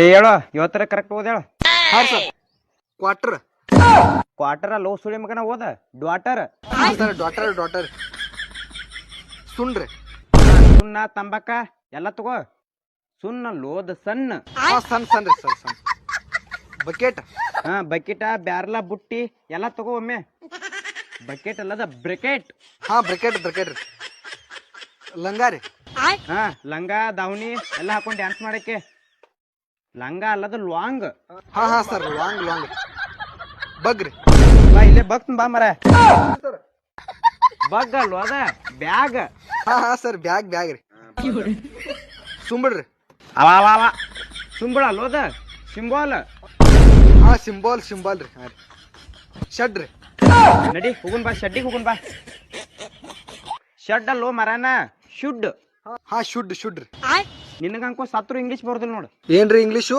ಏ ಹೇಳೋ ಇವತ್ತರ ಕರೆಕ್ಟ್ ಓದ ಹೇಳ. ಹಾ ಸರ್ ಕ್ವಾರ್ಟರ್. ಕ್ವಾರ್ಟರ್ ಲೋ ಸುಳಿ ಮಗನ ಓದ ಡ್ವಾಟರ್. ಹಾ ಸರ್ ಡಾಟರ್. ಸುಣ್ರಿ. ಸುಣ್ಣ ತಂಬಾಕ ಎಲ್ಲ ತಗೋ. ಸುಣ್ಣ ಲೋದ ಸಣ್ಣ. ಹಾ ಸಣ್ಣ ರೀ ಸರ್ ಸಣ್ಣ. ಬಕೆಟ್. ಹಾ ಬಕೆಟ ಬ್ಯಾರ್ಲ ಬುಟ್ಟಿ ಎಲ್ಲ ತಗೋ ಒಮ್ಮೆ. ಬಕೆಟ್ ಅಲ್ಲದ ಬ್ರೆಕೆಟ್. ಹಾ ಬ್ರೆಕೆಟ್ ರೀ. ಲಂಗ ರೀ. ಹಾ ಲಂಗ ದಾವಣಿ ಎಲ್ಲ ಹಾಕೊಂಡ್ ಡ್ಯಾನ್ಸ್ ಮಾಡಕ್ಕೆ. ಲಂಗ ಅಲ್ಲದ ಲಾಂಗ್. ಹಾ ಸರ್ ಲಾಂಗ್. ಬಗ್ರಿ. ಬಾ ಇಲ್ಲೇ ಬಗ್ತನ್ ಬಾ ಮರ. ಬಗ್ ಅಲ್ವ ಅದ ಬ್ಯಾಗ್. ಹಾ ಸರ್ ಬ್ಯಾಗ್ ರೀ. ಸುಂಬಳ್ರಿ. ಅವ ಸುಂಬಳ ಅಲ್ವದ ಸಿಂಬಾಲ್. ಹಾ ಸಿಂಬಾಲ್ ರೀ. ಹಾ ರೀ. ಶಡ್ ರೀ. ನಡಿ ಹೋಗುನ್ ಬಾ ಶಡ್ಡಿಗೆ ಹೋಗುನ್ ಬಾ. ಶಡ್ ಅಲ್ಲೋ ಮರನ ಶುಡ್. ಹಾ ಶುಡ್ ರೀ. ನಿನಗಂಕೋ ಸತ್ರು ಇಂಗ್ಲೀಷ್ ಬರೋದಿಲ್ಲ ನೋಡು. ಏನ್ರಿ ಇಂಗ್ಲೀಷು?